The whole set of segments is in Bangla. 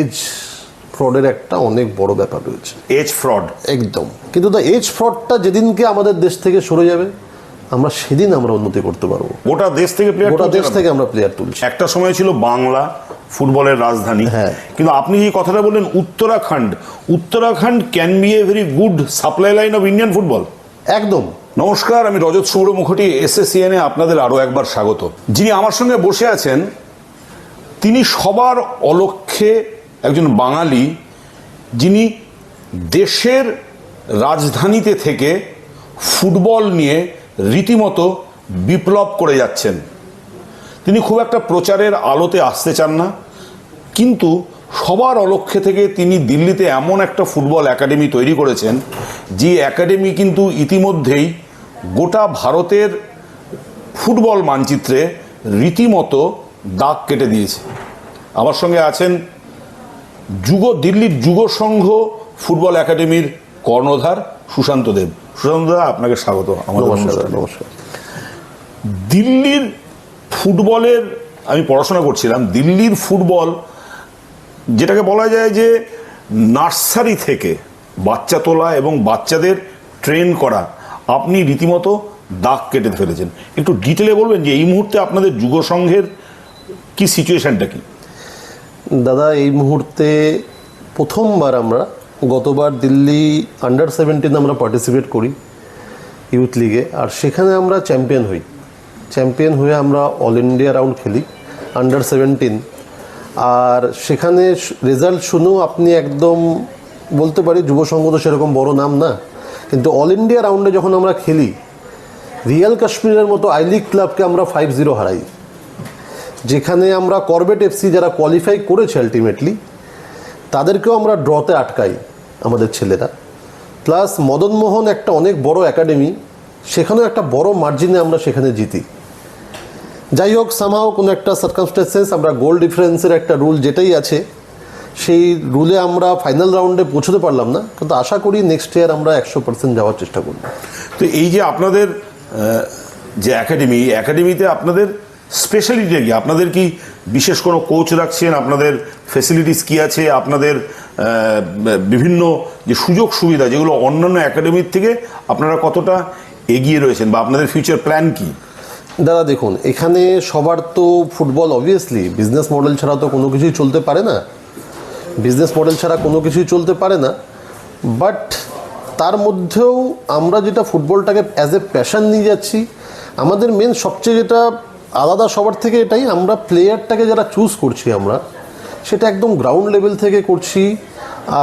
এজ ফ্রডের একটা অনেক বড় ব্যাপার রয়েছে। এজ ফ্রড একদম। কিন্তু দ্য এজ ফ্রডটা যেদিনকে আমাদের দেশ থেকে সরে যাবে, আমরা সেদিন আমরা উন্নতি করতে পারবো। গোটা দেশ থেকে প্লেয়ার, গোটা দেশ থেকে আমরা প্লেয়ার তুলছি। একটা সময় ছিল বাংলা ফুটবলের রাজধানী, হ্যাঁ। কিন্তু আপনি যে কথাটা বললেন Uttarakhand can B a very good supply line of Indian football. একদম। নমস্কার, আমি রজত শুভ্র মুখোটি, এসএসসিএনে আপনাদের আরও একবার স্বাগত। যিনি আমার সঙ্গে বসে আছেন তিনি সবার অলক্ষ্যে একজন বাঙালি, যিনি দেশের রাজধানীতে থেকে ফুটবল নিয়ে রীতিমতো বিপ্লব করে যাচ্ছেন। তিনি খুব একটা প্রচারের আলোতে আসতে চান না, কিন্তু সবার অলক্ষ্যে থেকে তিনি দিল্লিতে এমন একটা ফুটবল একাডেমি তৈরি করেছেন, যে একাডেমি কিন্তু ইতিমধ্যেই গোটা ভারতের ফুটবল মানচিত্রে রীতিমতো দাগ কেটে দিয়েছে। আমার সঙ্গে আছেন দিল্লির যুব সংঘ ফুটবল একাডেমির কর্ণধার সুশান্ত দেব। সুশান্ত দা, আপনাকে স্বাগত আমাদের অনুষ্ঠানে। নমস্কার। দিল্লির ফুটবলের আমি পড়াশোনা করছিলাম। দিল্লির ফুটবল, যেটাকে বলা যায় যে নার্সারি থেকে বাচ্চা তোলা এবং বাচ্চাদের ট্রেন করা, আপনি রীতিমতো দাগ কেটে ফেলেছেন। একটু ডিটেলে বলবেন যে এই মুহূর্তে আপনাদের যুব সংঘের কি সিচুয়েশনটা কি? দাদা, এই মুহূর্তে প্রথমবার আমরা, গতবার দিল্লি আন্ডার 17 আমরা পার্টিসিপেট করি ইউথ লিগে, আর সেখানে আমরা চ্যাম্পিয়ন হয়ে আমরা অল ইন্ডিয়া রাউন্ড খেলি আন্ডার 17। আর সেখানে রেজাল্ট শুনেও আপনি একদম বলতে পারি যুব সংঘ তো সেরকম বড় নাম না, কিন্তু অল ইন্ডিয়া রাউন্ডে যখন আমরা খেলি, রিয়াল কাশ্মীরের মতো আই লিগ ক্লাবকে আমরা 5-0 হারাই, যেখানে আমরা করবেট এফসি যারা কোয়ালিফাই করেছে আলটিমেটলি, তাদেরকেও আমরা ড্রতে আটকাই আমাদের ছেলেরা। প্লাস মদনমোহন একটা অনেক বড় একাডেমি, সেখানেও একটা বড় মার্জিনে আমরা সেখানে জিতি। যাই হোক, সামহাও কোনো একটা সার্কামস্টেন্সেস আমরা গোল ডিফারেন্সের একটা রুল যেটাই আছে, সেই রুলে আমরা ফাইনাল রাউন্ডে পৌঁছতে পারলাম না, কিন্তু আশা করি নেক্সট ইয়ার আমরা 100% যাওয়ার চেষ্টা করব। তো এই যে আপনাদের যে একাডেমিতে আপনাদের স্পেশালিটি কি? আপনাদের কি বিশেষ কোনো কোচ রাখছেন? আপনাদের ফেসিলিটিস কি আছে? আপনাদের বিভিন্ন যে সুযোগ সুবিধা, যেগুলো অন্যান্য একাডেমির থেকে আপনারা কতটা এগিয়ে রয়েছেন, বা আপনাদের ফিউচার প্ল্যান কি? দাদা দেখুন, এখানে সবার তো ফুটবল অবভিয়াসলি বিজনেস মডেল ছাড়া তো কোনো কিছুই চলতে পারে না, বাট তার মধ্যেও আমরা যেটা ফুটবলটাকে অ্যাজ এ প্যাশন নিয়ে যাচ্ছি, আমাদের মেন সবচেয়ে যেটা আলাদা সবার থেকে এটাই, আমরা প্লেয়ারটাকে যারা চুজ করছি আমরা সেটা একদম গ্রাউন্ড লেভেল থেকে করছি।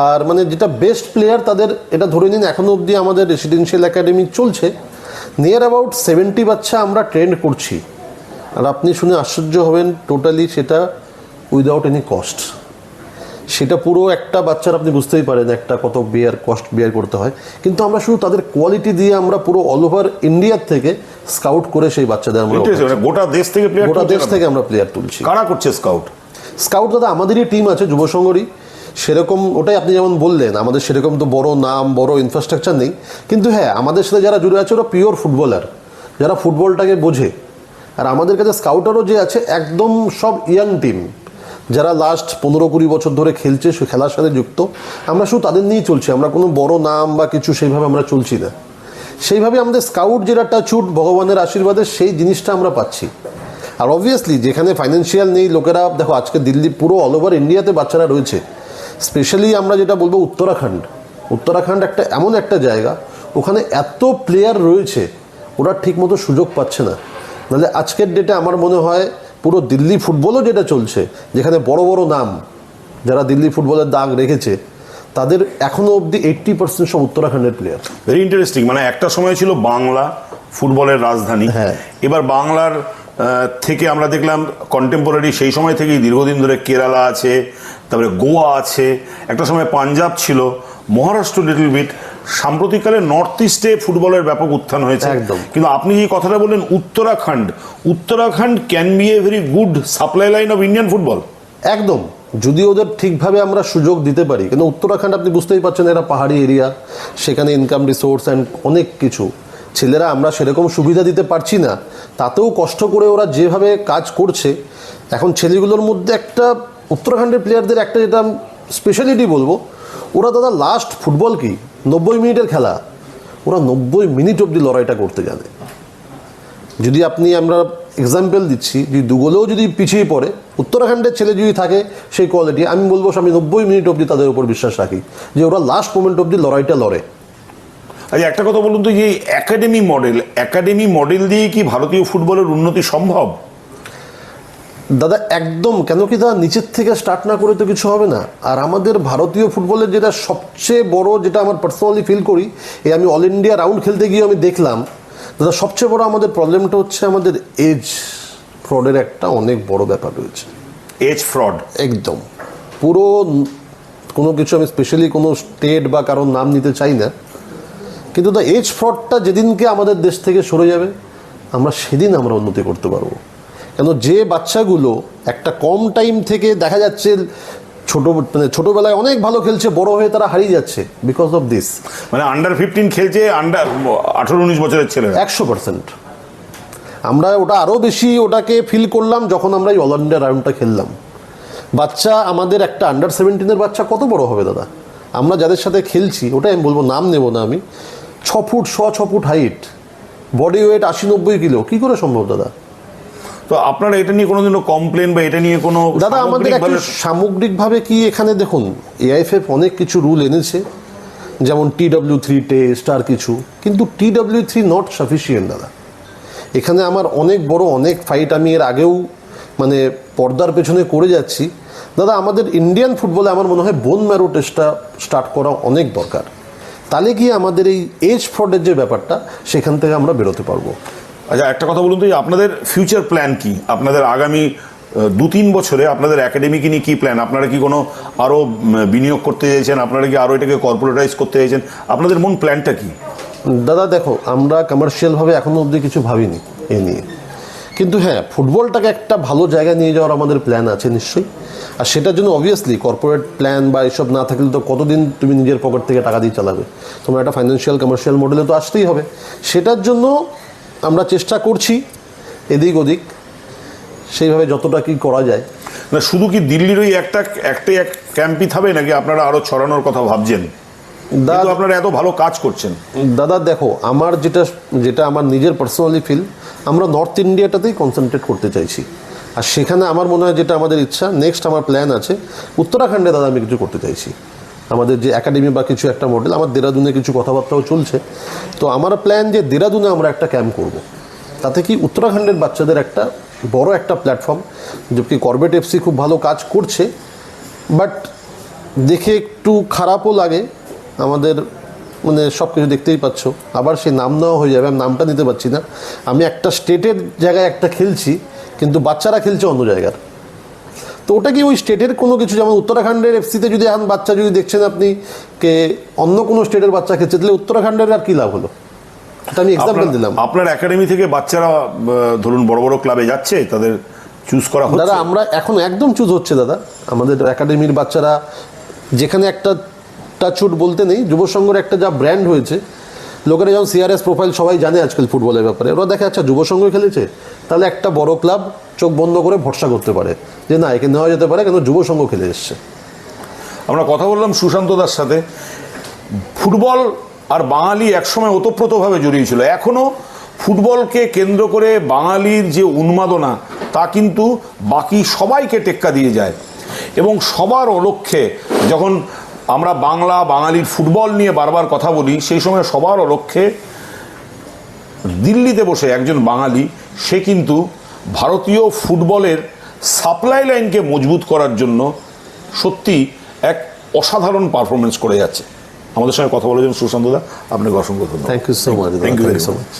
আর মানে যেটা বেস্ট প্লেয়ার তাদের, এটা ধরে নিন এখনও অবধি আমাদের রেসিডেন্সিয়াল একাডেমি চলছে, নিয়ার অ্যাবাউট 70 বাচ্চা আমরা ট্রেন্ড করছি। আর আপনি শুনে আশ্চর্য হবেন, টোটালি সেটা উইদাউট এনি কস্ট। সেটা পুরো একটা বাচ্চার আপনি বুঝতেই পারেন একটা কত কস্ট বিয়ার করতে হয়, কিন্তু আমরা শুধু তাদের কোয়ালিটি দিয়ে আমরা পুরো অল ওভার ইন্ডিয়ার থেকে স্কাউট করে সেই বাচ্চাদের আমরা গোটা দেশ থেকে আমরা প্লেয়ার তুলছি। কারা করছে স্কাউট? দাদা আমাদেরই টিম আছে যুব সংঘরই, সেরকম ওটাই আপনি যেমন বললেন, আমাদের সেরকম তো বড় নাম, বড় ইনফ্রাস্ট্রাকচার নেই, কিন্তু হ্যাঁ আমাদের সাথে যারা জুড়ে আছে ওরা পিওর ফুটবলার, যারা ফুটবলটাকে বোঝে। আর আমাদের কাছে স্কাউটারও যে আছে একদম সব ইয়াং টিম, যারা লাস্ট 15-20 বছর ধরে খেলছে, সে খেলার সাথে যুক্ত। আমরা শুধু তাদের নিয়েই চলছি, আমরা কোনো বড় নাম বা কিছু সেইভাবে আমরা চলছি না। সেইভাবে আমাদের স্কাউট যেটা টাচউড ভগবানের আশীর্বাদে সেই জিনিসটা আমরা পাচ্ছি। আর অবভিয়াসলি যেখানে ফাইন্যান্সিয়াল নেই লোকেরা, দেখো আজকে দিল্লি পুরো অল ওভার ইন্ডিয়াতে বাচ্চারা রয়েছে। স্পেশালি আমরা যেটা বলবো উত্তরাখণ্ড একটা এমন একটা জায়গা, ওখানে এত প্লেয়ার রয়েছে, ওরা ঠিকমতো সুযোগ পাচ্ছে না। নাহলে আজকের ডেটে আমার মনে হয় পুরো দিল্লি ফুটবলও যেটা চলছে, যেখানে বড় বড় নাম যারা দিল্লি ফুটবলের দাগ রেখেছে, তাদের এখনও অবধি 80% সব উত্তরাখণ্ডের প্লেয়ার। Very interesting. মানে একটা সময় ছিল বাংলা ফুটবলের রাজধানী, হ্যাঁ। এবার বাংলার থেকে আমরা দেখলাম কন্টেম্পোরারি সেই সময় থেকেই দীর্ঘদিন ধরে কেরালা আছে, তারপরে গোয়া আছে, একটা সময় পাঞ্জাব ছিল, মহারাষ্ট্র লিটল বিট, সাম্প্রতিককালে নর্থ ইস্টে ফুটবলের ব্যাপক উত্থান হয়েছে। একদম। কিন্তু আপনি যে কথাটা বললেন Uttarakhand can B a very good supply line of Indian football. একদম, যদি ওদের ঠিকভাবে আমরা সুযোগ দিতে পারি, কিন্তু উত্তরাখণ্ড আপনি বুঝতেই পারছেন এরা পাহাড়ি এরিয়া, সেখানে ইনকাম রিসোর্স অ্যান্ড অনেক কিছু, ছেলেরা আমরা সেরকম সুবিধা দিতে পারছি না, তাতেও কষ্ট করে ওরা যেভাবে কাজ করছে, এখন ছেলেগুলোর মধ্যে একটা উত্তরাখণ্ডের প্লেয়ারদের একটা যেটা স্পেশালিটি বলবো, ওরা দাদা লাস্ট ফুটবল কি 90 মিনিটের খেলা, ওরা 90 মিনিট অবধি লড়াইটা করতে জানে। যদি আমরা এক্সাম্পল দিচ্ছি, যদি দুগোলেও যদি পিছিয়ে পড়ে, উত্তরাখণ্ডের ছেলে যদি থাকে সেই কোয়ালিটি, আমি বলবো আমি 90 মিনিট অবধি তাদের উপর বিশ্বাস রাখি যে ওরা লাস্ট মোমেন্ট অবধি লড়াইটা লড়ে। আচ্ছা, একটা কথা বলুন তো, যে একাডেমি মডেল দিয়ে কি ভারতীয় ফুটবলের উন্নতি সম্ভব? দাদা একদম, কেন কি দাদা নিচের থেকে স্টার্ট না করে তো কিছু হবে না। আর আমাদের ভারতীয় ফুটবলের যেটা সবচেয়ে বড়, যেটা আমার পার্সোনালি ফিল করি, আমি অল ইন্ডিয়া রাউন্ড খেলতে গিয়ে আমি দেখলাম দাদা, সবচেয়ে বড় আমাদের প্রবলেমটা হচ্ছে আমাদের এজ ফ্রডের একটা অনেক বড় ব্যাপার রয়েছে। এজ ফ্রড একদম পুরো কোনো কিছু, আমি স্পেশালি কোনো স্টেট বা কারোর নাম নিতে চাই না, কিন্তু দ্য এজ ফ্রডটা যেদিনকে আমাদের দেশ থেকে সরে যাবে, সেদিন আমরা উন্নতি করতে পারবো। কেন যে বাচ্চাগুলো একটা কম টাইম থেকে দেখা যাচ্ছে ছোটবেলায় অনেক ভালো খেলছে, বড় হয়ে তারা হারিয়ে যাচ্ছে বিকজ অফ দিস। মানে আন্ডার 15 খেলছে, আন্ডার 18-19 বছরের ছেলেরা। 100% আমরা ওটা আরও বেশি ওটাকে ফিল করলাম যখন আমরা এই অল ইন্ডিয়া রাউন্ডটা খেললাম। বাচ্চা আমাদের একটা আন্ডার 17-এর বাচ্চা কত বড় হবে দাদা, আমরা যাদের সাথে খেলছি, ওটাই আমি বলবো, নাম নেব না আমি, 6 feet 6 feet height, body weight 80-90 kilo, কী করে সম্ভব দাদা? তো আপনারা এটা নিয়ে কোনোদিনও কমপ্লেন বা এটা নিয়ে কোনো দাদা আমাদের একটা সামগ্রিকভাবে কি, এখানে দেখুন AIFF অনেক কিছু রুল এনেছে, যেমন TW3 টেস্ট আর কিছু, কিন্তু TW3 নট সাফিসিয়েন্ট দাদা। এখানে আমার অনেক ফাইট আমি এর আগেও পর্দার পেছনে করে যাচ্ছি দাদা। আমাদের ইন্ডিয়ান ফুটবলে আমার মনে হয় বোন ম্যারো টেস্টটা স্টার্ট করা অনেক দরকার, তাহলে কি আমাদের এই এজ ফ্রডের যে ব্যাপারটা, সেখান থেকে আমরা বেরোতে পারবো। আচ্ছা, একটা কথা বলুন তো, আপনাদের ফিউচার প্ল্যান কি? আপনাদের আগামী 2-3 বছরে আপনাদের একাডেমিকে নিয়ে কী প্ল্যান? আপনারা কি কোনো আরও বিনিয়োগ করতে চাইছেন? আপনারা কি আরও এটাকে কর্পোরেটাইজ করতে চাইছেন? আপনাদের মূল প্ল্যানটা কি? দাদা দেখো, আমরা কমার্শিয়ালভাবে এখনও অবধি কিছু ভাবিনি এ নিয়ে, কিন্তু হ্যাঁ, ফুটবলটাকে একটা ভালো জায়গায় নিয়ে যাওয়ার আমাদের প্ল্যান আছে নিশ্চয়ই। আর সেটার জন্য অবভিয়াসলি কর্পোরেট প্ল্যান বা এসব না থাকলে তো কতদিন তুমি নিজের পকেট থেকে টাকা দিয়ে চালাবে, তোমার একটা ফাইন্যান্সিয়াল কমার্শিয়াল মডেলে তো আসতেই হবে। সেটার জন্য আমরা চেষ্টা করছি এদিক ওদিক, সেইভাবে যতটা কি করা যায়। না, শুধু কি দিল্লির ওই একটা ক্যাম্পই থাকবে, নাকি আপনারা আরও ছড়ানোর কথা ভাবছেন? দাদা আপনারা এত ভালো কাজ করছেন। দাদা দেখো, আমার যেটা আমার নিজের পার্সোনালি ফিল, আমরা নর্থ ইন্ডিয়াটাতেই কনসেন্ট্রেট করতে চাইছি। আর সেখানে আমার মনে হয় যেটা আমাদের ইচ্ছা, নেক্সট আমার প্ল্যান আছে উত্তরাখণ্ডে দাদা আমি কিছু করতে চাইছি। আমাদের যে একাডেমি বা কিছু একটা মডেল, আমার দেরাদুনে কিছু কথাবার্তাও চলছে, তো আমার প্ল্যান যে দেরাদুনে আমরা একটা ক্যাম্প করব, তাতে কি উত্তরাখণ্ডের বাচ্চাদের একটা বড় একটা প্ল্যাটফর্ম, যে করবেট FC খুব ভালো কাজ করছে, বাট দেখে একটু খারাপও লাগে আমাদের, সব কিছু দেখতেই পাচ্ছ, আবার সেই নাম নেওয়া হয়ে যাবে, আমি নামটা নিতে পারছি না। আমি একটা স্টেটের জায়গায় একটা খেলছি, কিন্তু বাচ্চারা খেলছে অন্য জায়গার, তো ওটা কি ওই স্টেটের কোনো কিছু, যেমন উত্তরাখণ্ডের FC-তে যদি এখন বাচ্চা যদি দেখছেন আপনি কে অন্য কোনো স্টেটের বাচ্চা খেলছে, তাহলে উত্তরাখণ্ডের আর কী লাভ হলো? এটা আমি এক্সাম্পল দিলাম। আপনার একাডেমি থেকে বাচ্চারা ধরুন বড় বড় ক্লাবে যাচ্ছে, তাদের চুজ করা হচ্ছে? দাদা আমরা এখন একদম চুজ হচ্ছে দাদা, আমাদের একাডেমির বাচ্চারা, যেখানে একটা টাচউড বলতে নেই, যুব সংঘের একটা যা ব্র্যান্ড হয়েছে, লোকেরা যেমন CRS প্রোফাইল সবাই জানে আজকাল ফুটবলের ব্যাপারে, ওরা দেখে আচ্ছা যুব সংঘ খেলেছে, তাহলে একটা বড় ক্লাব চোখ বন্ধ করে ভরসা করতে পারে যে না, একে নেওয়া যেতে পারে, কেন যুব সংঘ খেলে এসছে। আমরা কথা বললাম সুশান্ত দার সাথে। ফুটবল আর বাঙালি একসময় ওতপ্রোতভাবে জড়িয়ে ছিল, এখনও ফুটবলকে কেন্দ্র করে বাঙালির যে উন্মাদনা, তা কিন্তু বাকি সবাইকে টেক্কা দিয়ে যায়। এবং সবার অলক্ষ্যে যখন আমরা বাঙালির ফুটবল নিয়ে বারবার কথা বলি, সেই সময় সবার অলক্ষ্যে দিল্লিতে বসে একজন বাঙালি, সে কিন্তু ভারতীয় ফুটবলের সাপ্লাই লাইনকে মজবুত করার জন্য সত্যি এক অসাধারণ পারফরমেন্স করে যাচ্ছে। আমাদের সঙ্গে কথা বলার জন্য সুশান্ত দা, আপনাকে অসংখ্য ধন্যবাদ। Thank you so much. Thank you very much.